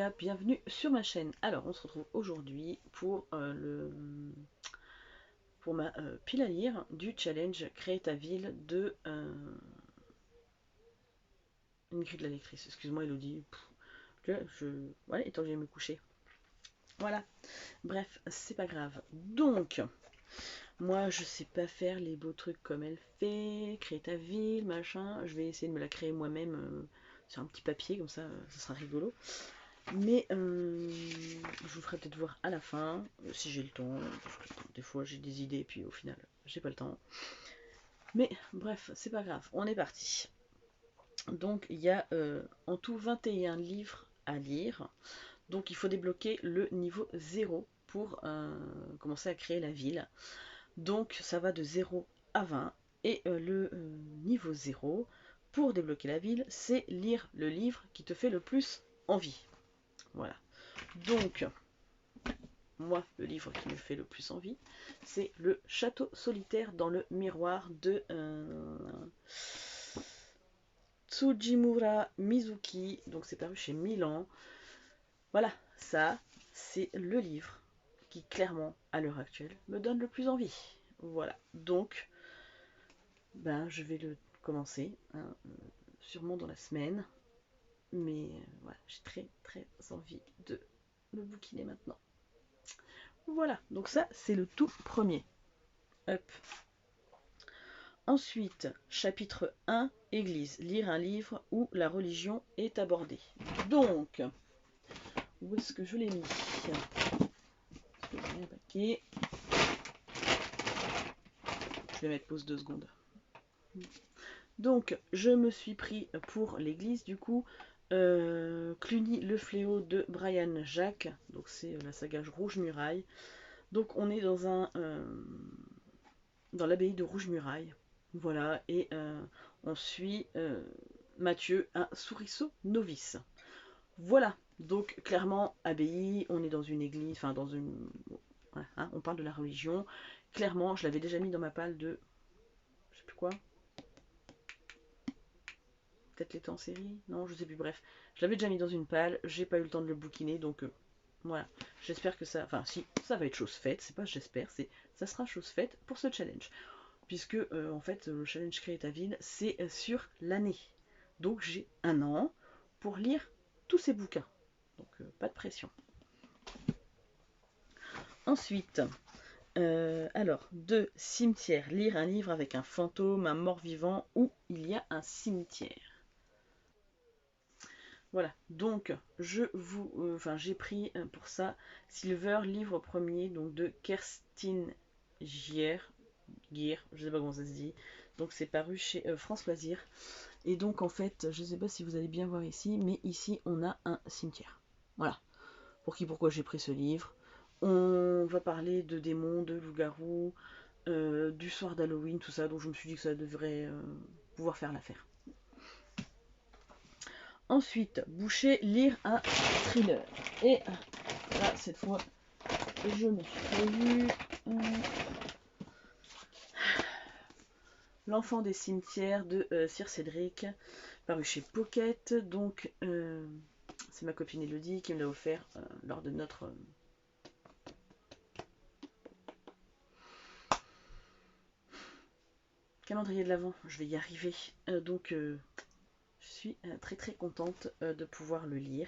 Julia, bienvenue sur ma chaîne. Alors, on se retrouve aujourd'hui pour, pour ma pile à lire du challenge Créer ta ville de Ingrid la lectrice. Excuse-moi Elodie, ouais, tant que j'aille me coucher. Voilà, bref, c'est pas grave. Donc, moi je sais pas faire les beaux trucs comme elle fait, créer ta ville, machin. Je vais essayer de me la créer moi-même sur un petit papier, comme ça sera rigolo. Mais je vous ferai peut-être voir à la fin, si j'ai le temps. Des fois j'ai des idées, puis au final j'ai pas le temps. Mais bref, c'est pas grave, on est parti. Donc il y a en tout 21 livres à lire. Donc il faut débloquer le niveau 0 pour commencer à créer la ville. Donc ça va de 0 à 20. Et le niveau 0, pour débloquer la ville, c'est lire le livre qui te fait le plus envie. Voilà. Donc, moi, le livre qui me fait le plus envie, c'est Le Château solitaire dans le miroir de Tsujimura Mizuki. Donc, c'est paru chez Milan. Voilà, ça, c'est le livre qui, clairement, à l'heure actuelle, me donne le plus envie. Voilà, donc, ben, je vais le commencer, hein, sûrement dans la semaine. Mais voilà, j'ai très envie de le bouquiner maintenant. Voilà, donc ça c'est le tout premier. Hop. Ensuite, chapitre 1, Église. Lire un livre où la religion est abordée. Donc, où est-ce que je l'ai mis? Je vais mettre pause 2 secondes. Donc, je me suis pris pour l'église, du coup, Cluny, le fléau de Brian Jacques. Donc, c'est la saga Rouge Muraille. Donc, on est dans dans l'abbaye de Rouge Muraille. Voilà, et on suit Mathieu, un souriceau novice. Voilà, donc clairement, abbaye, on est dans une église, enfin dans une... Voilà, hein, on parle de la religion. Clairement, je l'avais déjà mis dans ma palle de... Je sais plus quoi. Peut-être l'été en série. Non, je sais plus, bref. Je l'avais déjà mis dans une palle, j'ai pas eu le temps de le bouquiner, donc voilà. J'espère que ça... Enfin, si, ça va être chose faite, c'est pas j'espère, c'est ça sera chose faite pour ce challenge. Puisque, en fait, le challenge Créer ta ville, c'est sur l'année. Donc j'ai un an pour lire tous ces bouquins. Donc pas de pression. Ensuite, alors, 2 cimetières. Lire un livre avec un fantôme, un mort-vivant, où il y a un cimetière. Voilà, donc j'ai pris pour ça Silver, livre premier, donc de Kerstin Gier, je sais pas comment ça se dit. Donc c'est paru chez France Loisirs. Et donc en fait, je sais pas si vous allez bien voir ici, mais ici on a un cimetière. Voilà. Pourquoi j'ai pris ce livre. On va parler de démons, de loups-garous, du soir d'Halloween, tout ça. Donc je me suis dit que ça devrait pouvoir faire l'affaire. Ensuite, Boucher, lire un thriller. Et là, cette fois, je me suis prévu. L'enfant des cimetières de Sir Cédric, paru chez Pocket. Donc, c'est ma copine Elodie qui me l'a offert lors de notre calendrier de l'Avent. Je vais y arriver. Donc, je suis très contente de pouvoir le lire.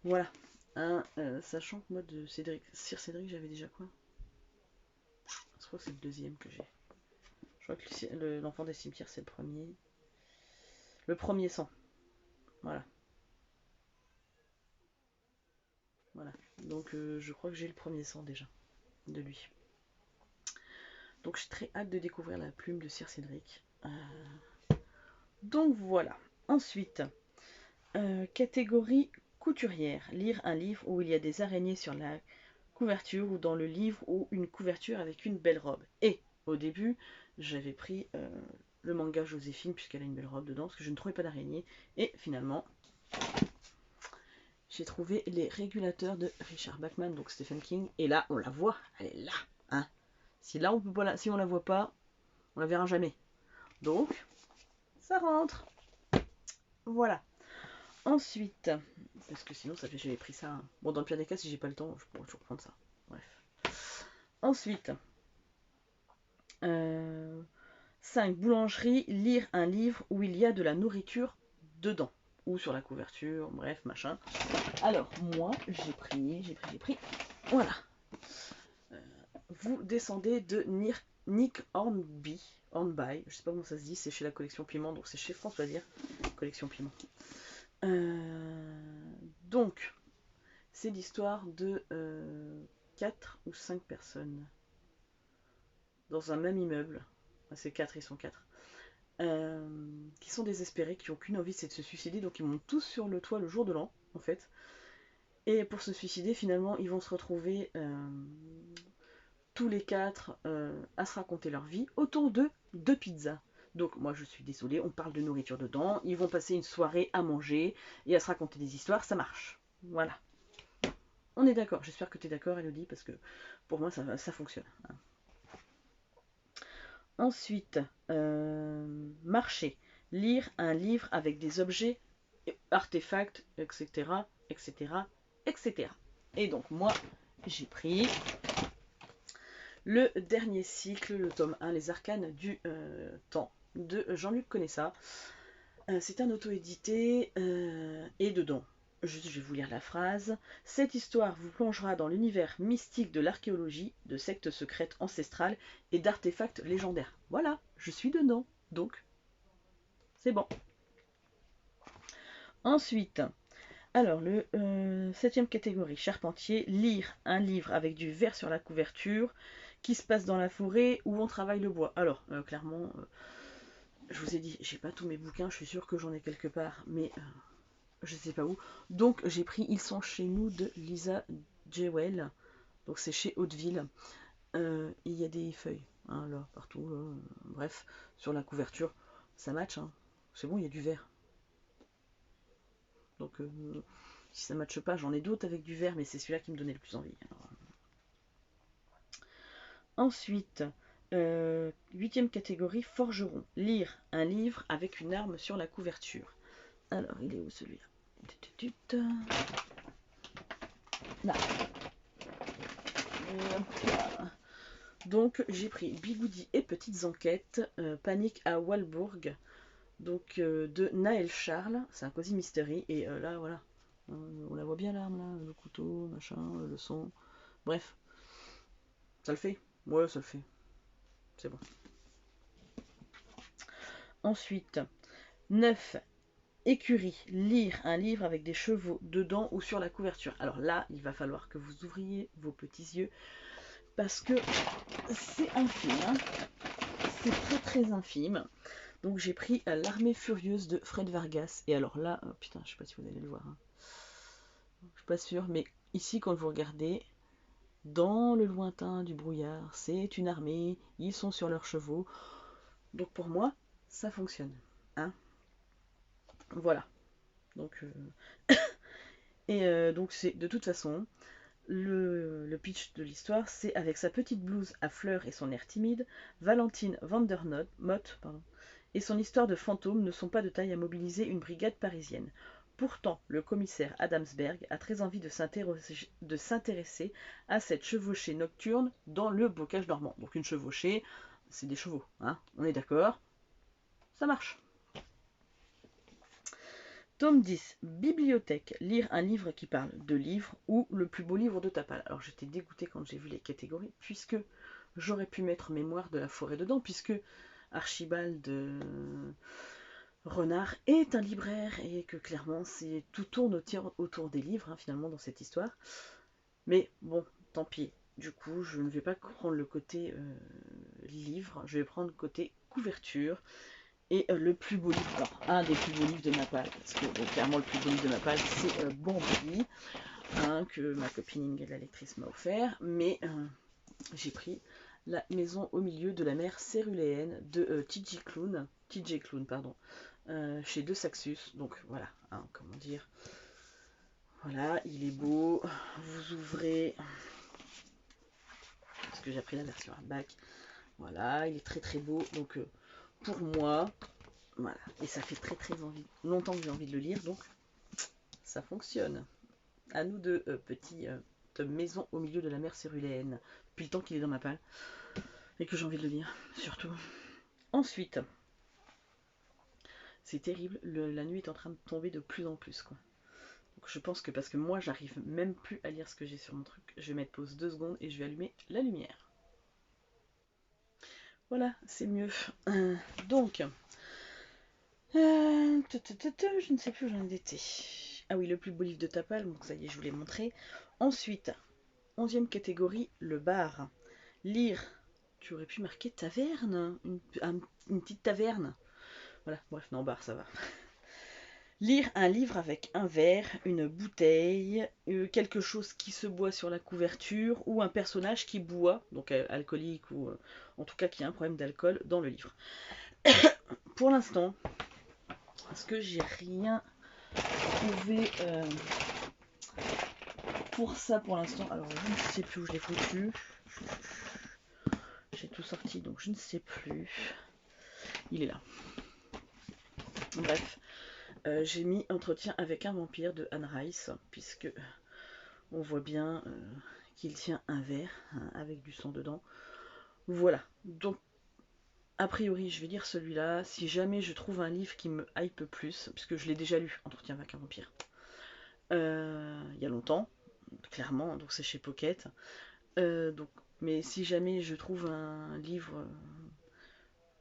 Voilà. Hein, sachant que moi, de Sir Cédric, j'avais déjà quoi? Je crois que c'est le deuxième que j'ai. Je crois que l'enfant des cimetières, c'est le premier. Le premier sang. Voilà. Voilà. Donc, je crois que j'ai le premier sang déjà de lui. Donc j'ai très hâte de découvrir la plume de Sir Cédric. Donc voilà. Ensuite, catégorie couturière. Lire un livre où il y a des araignées sur la couverture ou dans le livre ou une couverture avec une belle robe. Et au début, j'avais pris le manga Joséphine puisqu'elle a une belle robe dedans parce que je ne trouvais pas d'araignée. Et finalement, j'ai trouvé les régulateurs de Richard Bachman, donc Stephen King. Et là, on la voit, elle est là. Hein. Si là, on peut pas si on la voit pas, on la verra jamais. Donc, ça rentre. Voilà. Ensuite, parce que sinon ça fait j'avais pris ça. Bon, dans le pire des cas, si j'ai pas le temps, je pourrais toujours prendre ça. Bref. Ensuite, 5. Boulangerie, lire un livre où il y a de la nourriture dedans. Ou sur la couverture, bref, machin. Alors, moi, j'ai pris. Voilà. Vous descendez de Nick Hornby. Je sais pas comment ça se dit, c'est chez la collection Piment, donc c'est chez François Dire, collection Piment. Donc, c'est l'histoire de 4 ou 5 personnes dans un même immeuble. C'est 4, ils sont 4. Qui sont désespérés, qui n'ont qu'une envie, c'est de se suicider, donc ils montent tous sur le toit le jour de l'an, en fait. Et pour se suicider, finalement, ils vont se retrouver tous les 4 à se raconter leur vie autour de 2 pizzas. Donc moi je suis désolée, on parle de nourriture dedans, ils vont passer une soirée à manger et à se raconter des histoires, ça marche. Voilà. On est d'accord, j'espère que tu es d'accord Elodie, parce que pour moi ça fonctionne. Ensuite, marcher, lire un livre avec des objets, artefacts, etc., etc., etc. Et donc moi, j'ai pris le dernier cycle, le tome 1, Les Arcanes du temps, de Jean-Luc Conessa. C'est un auto-édité, et dedans, juste je vais vous lire la phrase. Cette histoire vous plongera dans l'univers mystique de l'archéologie, de sectes secrètes ancestrales et d'artefacts légendaires. Voilà, je suis dedans, donc c'est bon. Ensuite, alors le 7e catégorie, charpentier, lire un livre avec du verre sur la couverture, qui se passe dans la forêt où on travaille le bois. Alors, clairement, je vous ai dit, j'ai pas tous mes bouquins, je suis sûre que j'en ai quelque part, mais je sais pas où. Donc j'ai pris Ils sont chez nous de Lisa Jewell. Donc c'est chez Hauteville. Il y a des feuilles, hein, là, partout. Là. Bref, sur la couverture, ça match. Hein. C'est bon, il y a du vert. Donc si ça matche pas, j'en ai d'autres avec du vert, mais c'est celui-là qui me donnait le plus envie. Alors, ensuite, 8e catégorie, forgeron. Lire un livre avec une arme sur la couverture. Alors, il est où celui-là? Là. Donc j'ai pris Bigoudi et Petites Enquêtes, Panique à Walbourg, donc de Naël Charles, c'est un cosy mystery, et là voilà, on la voit bien l'arme là, le couteau, machin, le son, bref, ça le fait, ouais ça le fait, c'est bon. Ensuite, 9, écurie, lire un livre avec des chevaux dedans ou sur la couverture. Alors là, il va falloir que vous ouvriez vos petits yeux, parce que c'est infime, hein. C'est très très infime. Donc j'ai pris L'armée furieuse de Fred Vargas. Et alors là, oh putain, je sais pas si vous allez le voir. Hein. Je suis pas sûre, mais ici quand vous regardez, dans le lointain du brouillard, c'est une armée, ils sont sur leurs chevaux. Donc pour moi, ça fonctionne. Hein, voilà. Donc, donc c'est de toute façon, le pitch de l'histoire, c'est avec sa petite blouse à fleurs et son air timide, Valentine Vandernoot et son histoire de fantôme ne sont pas de taille à mobiliser une brigade parisienne. Pourtant, le commissaire Adamsberg a très envie de s'intéresser à cette chevauchée nocturne dans le bocage normand. Donc une chevauchée, c'est des chevaux, hein, on est d'accord? Ça marche. Tome 10, bibliothèque, lire un livre qui parle de livres ou le plus beau livre de Tapal. Alors j'étais dégoûtée quand j'ai vu les catégories, puisque j'aurais pu mettre Mémoire de la forêt dedans, puisque Archibald Renard est un libraire et que clairement tout tourne autour des livres, hein, finalement, dans cette histoire. Mais bon, tant pis. Du coup, je ne vais pas prendre le côté livre, je vais prendre le côté couverture. Et le plus beau livre, alors, un des plus beaux livres de Napal, parce que bon, clairement le plus beau livre de Napal, c'est Bambi, hein, que ma copine Inge, la lectrice, m'a offert. Mais j'ai pris La maison au milieu de la mer céruléenne de TJ Klune, chez De Saxus. Donc voilà, hein, comment dire. Voilà, il est beau. Vous ouvrez, parce que j'ai pris la version hardback. Voilà, il est très très beau. Donc pour moi, voilà. Et ça fait très très longtemps que j'ai envie de le lire. Donc ça fonctionne. À nous deux, petit maison au milieu de la mer céruléenne. Depuis le temps qu'il est dans ma palle. Et que j'ai envie de le lire, surtout. Ensuite, c'est terrible, la nuit est en train de tomber de plus en plus, quoi. Donc je pense que parce que moi, j'arrive même plus à lire ce que j'ai sur mon truc, je vais mettre pause 2 secondes et je vais allumer la lumière. Voilà, c'est mieux. Donc, je ne sais plus où j'en étais. Ah oui, le plus beau livre de Tapal, donc ça y est, je vous l'ai montré. Ensuite, 11e catégorie, le bar. Lire, tu aurais pu marquer taverne, une petite taverne. Voilà, bref, non, bar, ça va. Lire un livre avec un verre, une bouteille, quelque chose qui se boit sur la couverture, ou un personnage qui boit, donc alcoolique, ou en tout cas qui a un problème d'alcool dans le livre. Pour l'instant, parce que j'ai rien trouvé pour ça pour l'instant. Alors je ne sais plus où je l'ai foutu. J'ai tout sorti donc je ne sais plus. Il est là. Bref, j'ai mis Entretien avec un vampire de Anne Rice, puisque on voit bien qu'il tient un verre avec du sang dedans. Voilà, donc a priori je vais lire celui-là. Si jamais je trouve un livre qui me hype plus, puisque je l'ai déjà lu, Entretien avec un vampire, il y a longtemps, clairement, donc c'est chez Pocket. Donc, mais si jamais je trouve un livre,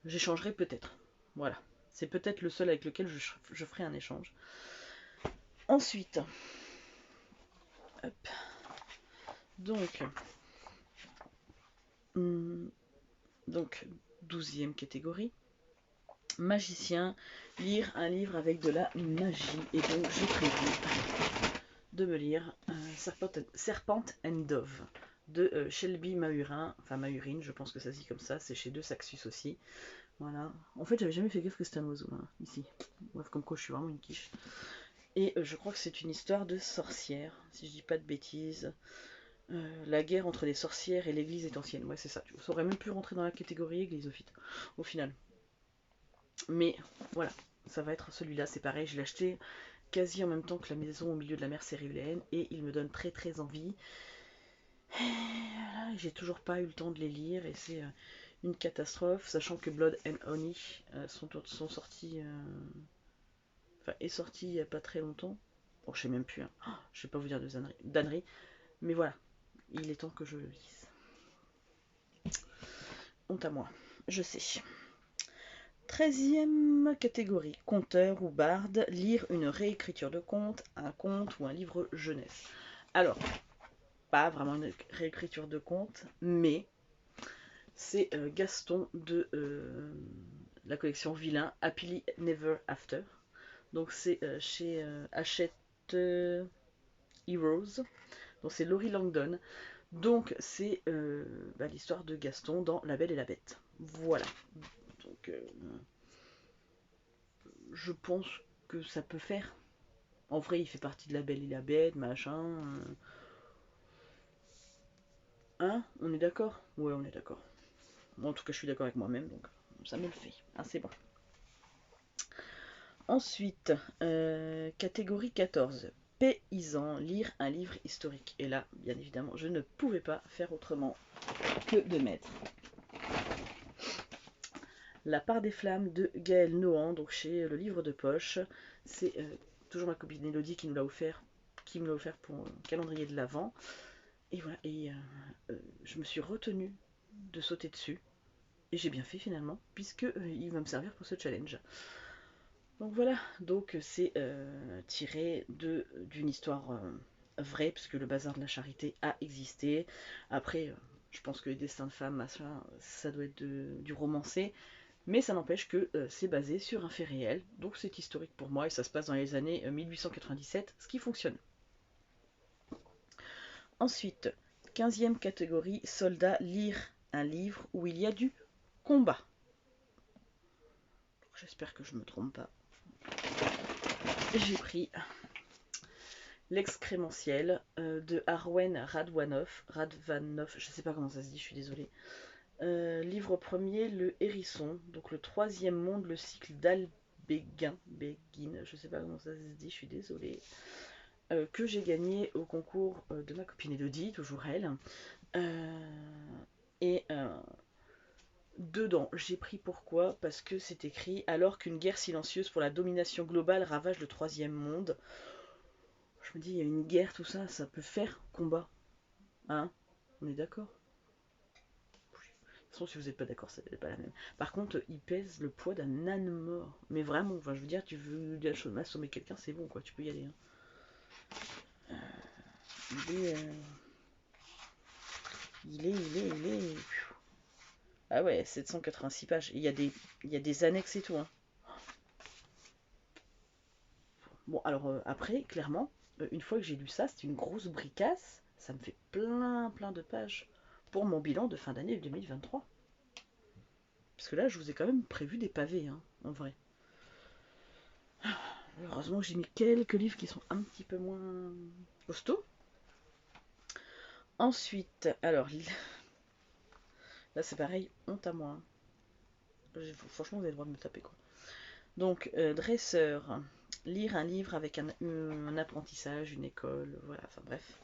j'échangerai peut-être. Voilà, c'est peut-être le seul avec lequel je ferai un échange. Ensuite, hop. Donc 12e catégorie, magicien, lire un livre avec de la magie. Et donc j'ai prévu de me lire Serpent and Dove de Shelby Mahurin, enfin Mahurine, je pense que ça se dit comme ça, c'est chez De Saxus aussi. Voilà. En fait, j'avais jamais fait gaffe que c'était un oiseau, hein, ici. Bref, comme quoi je suis vraiment une quiche. Et je crois que c'est une histoire de sorcière, si je dis pas de bêtises. La guerre entre les sorcières et l'église est ancienne. Ouais, c'est ça. Ça aurait même pu rentrer dans la catégorie église au final. Mais voilà, ça va être celui-là, c'est pareil. Je l'ai acheté quasi en même temps que La maison au milieu de la mer céruléenne et il me donne très très envie. Voilà, j'ai toujours pas eu le temps de les lire et c'est une catastrophe, sachant que Blood and Honey sont sortis. Enfin, est sorti il y a pas très longtemps. Bon, je sais même plus. Hein. Oh, je vais pas vous dire de dannerie. Mais voilà, il est temps que je le lise. Honte à moi, je sais. 13e catégorie, conteur ou barde, lire une réécriture de conte, un conte ou un livre jeunesse. Alors, pas vraiment une réécriture de conte, mais c'est Gaston de la collection Vilain, Happily Never After. Donc c'est chez Hachette Heroes. Donc c'est Laurie Langdon. Donc c'est l'histoire de Gaston dans La Belle et la Bête. Voilà. Donc je pense que ça peut faire. En vrai, il fait partie de La Belle et la Bête, machin. Hein? On est d'accord? Ouais, on est d'accord. Moi, en tout cas, je suis d'accord avec moi-même, donc ça me le fait. Ah, c'est bon. Ensuite, catégorie 14. Paysan, lire un livre historique. Et là, bien évidemment, je ne pouvais pas faire autrement que de mettre La part des flammes de Gaël Nohan, donc chez Le Livre de Poche. C'est toujours ma copine Elodie qui me l'a offert pour le calendrier de l'Avent. Et voilà, et je me suis retenue de sauter dessus. Et j'ai bien fait finalement, puisque il va me servir pour ce challenge. Donc voilà, donc c'est tiré d'une histoire vraie, puisque le bazar de la charité a existé. Après, je pense que les destins de femmes, machin, ça doit être du romancé. Mais ça n'empêche que c'est basé sur un fait réel, donc c'est historique pour moi et ça se passe dans les années 1897, ce qui fonctionne. Ensuite, 15e catégorie, soldats, lire un livre où il y a du combat. J'espère que je ne me trompe pas. J'ai pris L'excrémentiel de Arwen Radvanov, je ne sais pas comment ça se dit, je suis désolée. Livre premier, Le Hérisson, donc le troisième monde, le cycle d'Albéguin, je sais pas comment ça se dit, je suis désolée. que j'ai gagné au concours de ma copine Elodie, toujours elle. Et dedans, j'ai pris pourquoi? Parce que c'est écrit alors qu'une guerre silencieuse pour la domination globale ravage le troisième monde. Je me dis, il y a une guerre, tout ça, ça peut faire combat. Hein? On est d'accord? De toute façon, si vous n'êtes pas d'accord, ça n'est pas la même. Par contre, il pèse le poids d'un âne mort. Mais vraiment, enfin, je veux dire, tu veux assommer quelqu'un, c'est bon, quoi, tu peux y aller. Hein. Il est. Il est. Ah ouais, 786 pages. Il y a des annexes et tout. Hein. Bon, alors après, clairement, une fois que j'ai lu ça, c'est une grosse bricasse. Ça me fait plein de pages pour mon bilan de fin d'année 2023. Parce que là, je vous ai quand même prévu des pavés, hein, en vrai. Heureusement que j'ai mis quelques livres qui sont un petit peu moins costauds. Ensuite, alors, là c'est pareil, honte à moi. Franchement, vous avez le droit de me taper, quoi. Donc, dresseur, lire un livre avec un apprentissage, une école, voilà, enfin bref.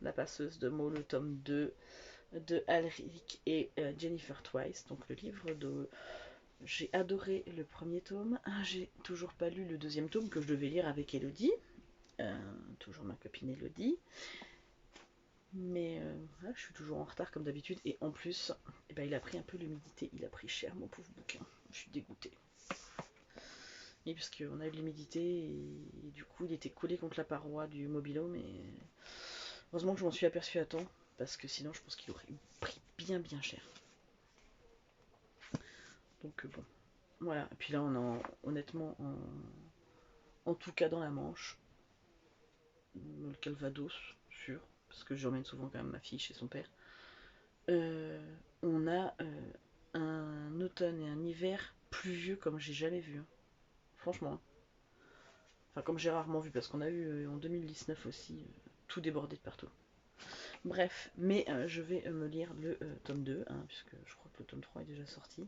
La passeuse de mots, le tome 2 de Alric et Jennifer Twice. Donc le livre de... J'ai adoré le premier tome. J'ai toujours pas lu le deuxième tome que je devais lire avec Elodie. Toujours ma copine Elodie. Mais voilà, je suis toujours en retard comme d'habitude. Et en plus, eh ben, il a pris un peu l'humidité. Il a pris cher, mon pauvre bouquin. Je suis dégoûtée. Et parce qu'on a eu l'humidité et du coup il était collé contre la paroi du mobilo. Mais heureusement que je m'en suis aperçue à temps. Parce que sinon je pense qu'il aurait pris bien cher. Donc bon. Voilà. Et puis là on est honnêtement en tout cas dans la Manche. Le Calvados, sûr. Parce que j'emmène souvent quand même ma fille chez son père. On a un automne et un hiver pluvieux comme j'ai jamais vu. Hein. Franchement. Hein. Enfin, comme j'ai rarement vu, parce qu'on a eu en 2019 aussi tout débordé de partout. Bref, mais je vais me lire le tome 2, hein, puisque je crois que le tome 3 est déjà sorti.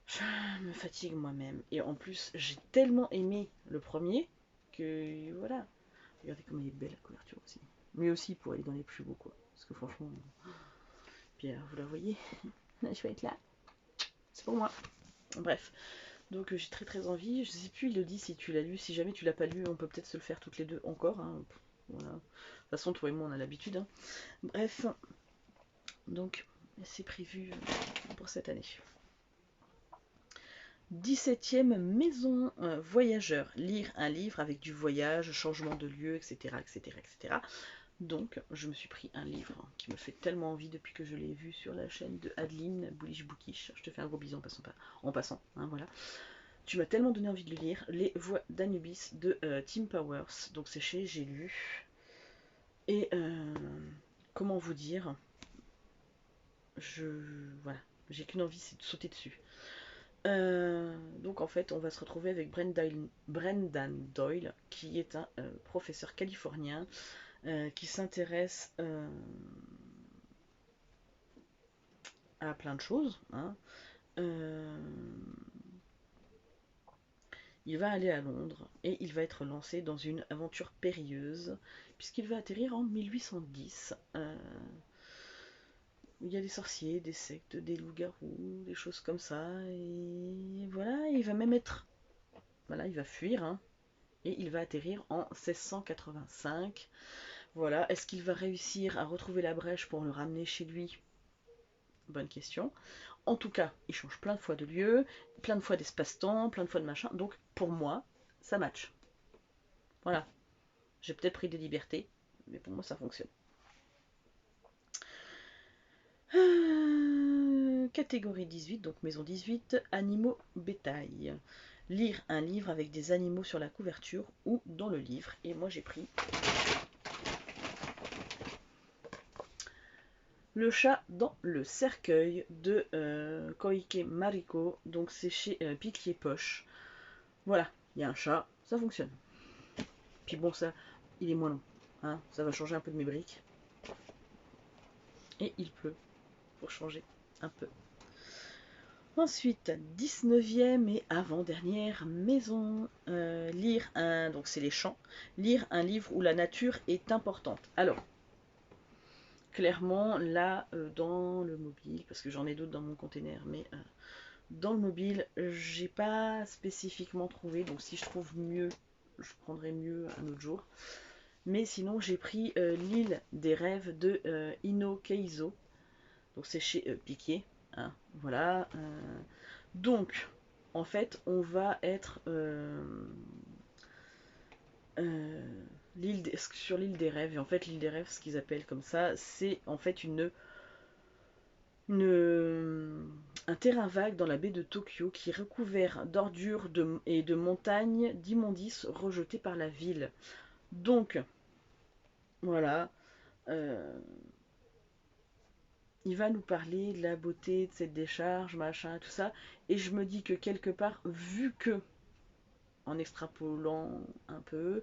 Je me fatigue moi-même. Et en plus, j'ai tellement aimé le premier que voilà. Regardez comme elle est belle la couverture aussi. Mais aussi pour aller dans les plus beaux, quoi. Parce que franchement, Pierre, vous la voyez, je vais être là. C'est pour moi. Bref. Donc j'ai très envie. Je sais plus, il le dit si tu l'as lu. Si jamais tu l'as pas lu, on peut peut-être se le faire toutes les deux encore. Hein. Voilà. De toute façon, toi et moi, on a l'habitude. Hein. Bref. Donc, c'est prévu pour cette année. 17e maison voyageur. Lire un livre avec du voyage, changement de lieu, etc. Donc, je me suis pris un livre qui me fait tellement envie depuis que je l'ai vu sur la chaîne de Adeline Bullish Bookish. Je te fais un gros bisou en passant. Hein, voilà. Tu m'as tellement donné envie de le lire. Les Voix d'Anubis de Tim Powers. Donc, c'est chez J'ai lu. Et comment vous dire, voilà, j'ai qu'une envie, c'est de sauter dessus. Donc en fait, on va se retrouver avec Brendan Doyle, qui est un professeur californien qui s'intéresse à plein de choses. Hein. Il va aller à Londres et il va être lancé dans une aventure périlleuse, puisqu'il va atterrir en 1810. Il y a des sorciers, des sectes, des loups-garous, des choses comme ça. Et voilà, il va même être... Voilà, il va fuir, hein, et il va atterrir en 1685. Voilà, est-ce qu'il va réussir à retrouver la brèche pour le ramener chez lui? Bonne question. En tout cas, il change plein de fois de lieu, plein de fois d'espace-temps, plein de fois de machin. Donc, pour moi, ça match. Voilà. J'ai peut-être pris des libertés, mais pour moi, ça fonctionne. Catégorie 18, donc maison 18, animaux bétail. Lire un livre avec des animaux sur la couverture ou dans le livre. Et moi j'ai pris Le chat dans le cercueil de Koike Mariko. Donc c'est chez Piquier Poche. Voilà, il y a un chat, ça fonctionne. Puis bon, ça, il est moins long. Hein, ça va changer un peu de mes briques. Et il pleut pour changer un peu. Ensuite, 19e et avant-dernière maison, lire un, donc c'est les chants, lire un livre où la nature est importante. Alors, clairement, là, dans le mobile, parce que j'en ai d'autres dans mon container, mais dans le mobile, j'ai pas spécifiquement trouvé, donc si je trouve mieux, je prendrai mieux un autre jour. Mais sinon, j'ai pris L'île des rêves de Ino Keizo, donc c'est chez Piquet, hein, voilà. Donc, en fait, on va être sur l'île des rêves. Et en fait, l'île des rêves, ce qu'ils appellent comme ça, c'est en fait un terrain vague dans la baie de Tokyo qui est recouvert d'ordures et de montagnes d'immondices rejetées par la ville. Donc, voilà. euh, il va nous parler de la beauté de cette décharge, machin, tout ça. Et je me dis que quelque part, vu que, en extrapolant un peu,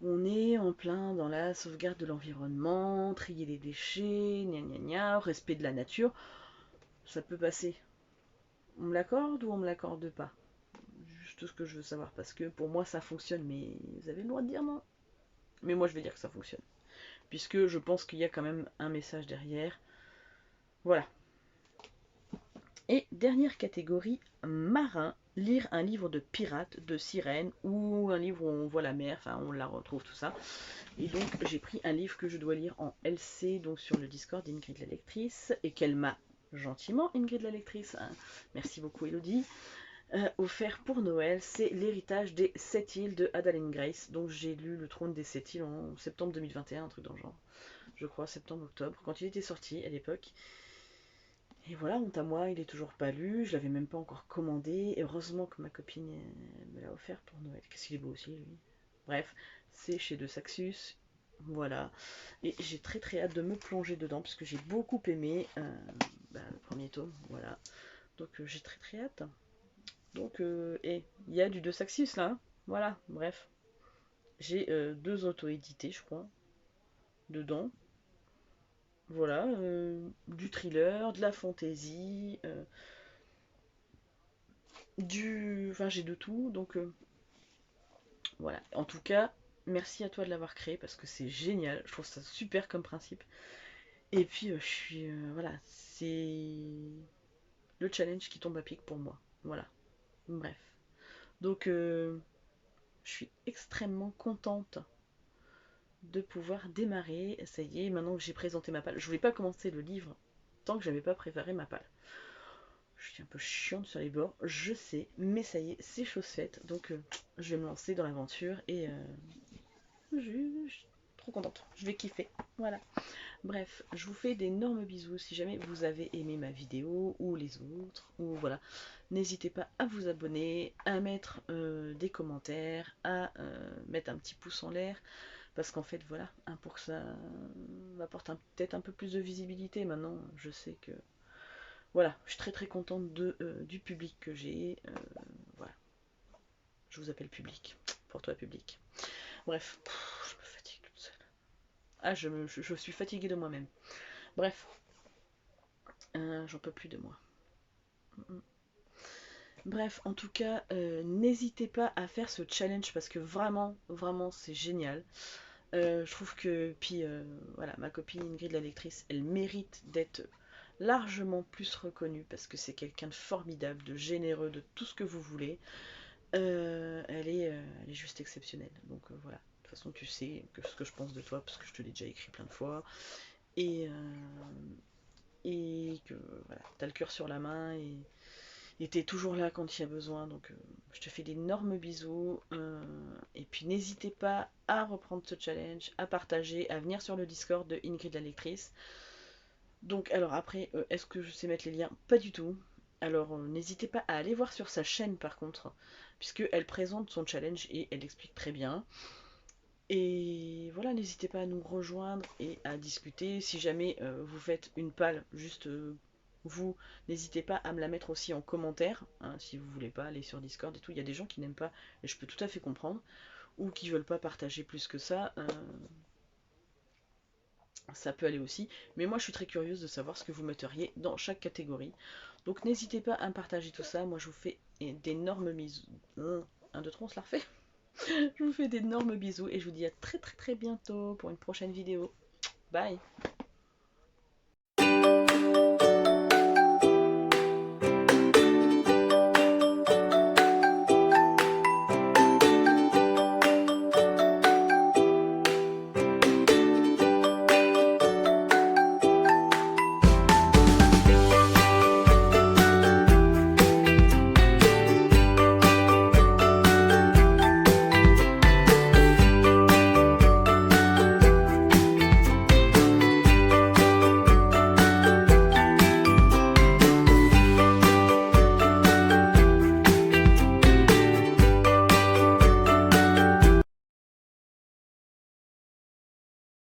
on est en plein dans la sauvegarde de l'environnement, trier les déchets, gna gna gna, respect de la nature, ça peut passer. On me l'accorde ou on me l'accorde pas? Juste ce que je veux savoir, parce que pour moi ça fonctionne, mais vous avez le droit de dire non. Mais moi je vais dire que ça fonctionne, puisque je pense qu'il y a quand même un message derrière. Voilà. Et dernière catégorie, marin, lire un livre de pirate, de sirène, ou un livre où on voit la mer, enfin on la retrouve, tout ça. Et donc j'ai pris un livre que je dois lire en LC, donc sur le Discord d'Ingrid la lectrice, et qu'elle m'a gentiment, Ingrid la lectrice, hein, merci beaucoup Elodie, offert pour Noël. C'est L'héritage des 7 îles de Adaline Grace. Donc j'ai lu Le trône des 7 îles en septembre 2021, un truc dans le genre, je crois septembre-octobre, quand il était sorti à l'époque. Et voilà, honte à moi, il est toujours pas lu, je l'avais même pas encore commandé. Et heureusement que ma copine me l'a offert pour Noël. Qu'est-ce qu'il est beau aussi, lui. Bref, c'est chez De Saxus. Voilà. Et j'ai très très hâte de me plonger dedans, puisque j'ai beaucoup aimé le premier tome. Voilà. Donc j'ai très très hâte. Donc, et il y a du De Saxus là. Hein, voilà, bref. J'ai deux auto-édités, je crois, dedans. Voilà, du thriller, de la fantasy, enfin j'ai de tout, donc voilà. En tout cas, merci à toi de l'avoir créé parce que c'est génial, je trouve ça super comme principe. Et puis je suis, voilà, c'est le challenge qui tombe à pic pour moi. Voilà, bref. Donc je suis extrêmement contente de pouvoir démarrer. Ça y est, maintenant que j'ai présenté ma palle, je voulais pas commencer le livre tant que j'avais pas préparé ma palle. Je suis un peu chiante sur les bords, je sais, mais ça y est, c'est chose faite. Donc je vais me lancer dans l'aventure et je suis trop contente. Je vais kiffer. Voilà. Bref, je vous fais d'énormes bisous. Si jamais vous avez aimé ma vidéo ou les autres, ou voilà, n'hésitez pas à vous abonner, à mettre des commentaires, à mettre un petit pouce en l'air. Parce qu'en fait, voilà, hein, pour que ça m'apporte peut-être un peu plus de visibilité. Maintenant, je sais que voilà, je suis très très contente du public que j'ai. Voilà, je vous appelle public. Pour toi, public. Bref, je me fatigue toute seule. Ah, je suis fatiguée de moi-même. Bref, j'en peux plus de moi. Bref, en tout cas, n'hésitez pas à faire ce challenge parce que vraiment, vraiment, c'est génial. Je trouve que, puis voilà, ma copine Ingrid la lectrice, elle mérite d'être largement plus reconnue parce que c'est quelqu'un de formidable, de généreux, de tout ce que vous voulez. Elle est juste exceptionnelle. Donc voilà, de toute façon, tu sais ce que je pense de toi parce que je te l'ai déjà écrit plein de fois. Et, et que voilà, t'as le cœur sur la main et t'es toujours là quand il y a besoin. Donc je te fais d'énormes bisous. Et puis n'hésitez pas à reprendre ce challenge, à partager, à venir sur le Discord de Ingrid la lectrice. Donc alors après, est-ce que je sais mettre les liens? Pas du tout. Alors n'hésitez pas à aller voir sur sa chaîne par contre, puisqu'elle présente son challenge et elle explique très bien. Et voilà, n'hésitez pas à nous rejoindre et à discuter. Si jamais vous faites une palle, juste vous, n'hésitez pas à me la mettre aussi en commentaire, hein, si vous voulez pas aller sur Discord et tout. Il y a des gens qui n'aiment pas, et je peux tout à fait comprendre, ou qui veulent pas partager plus que ça. Ça peut aller aussi, mais moi je suis très curieuse de savoir ce que vous metteriez dans chaque catégorie. Donc n'hésitez pas à me partager tout ça. Moi je vous fais d'énormes bisous. 1, 2, 3, on se la refait. Je vous fais d'énormes bisous et je vous dis à très très très bientôt pour une prochaine vidéo. Bye.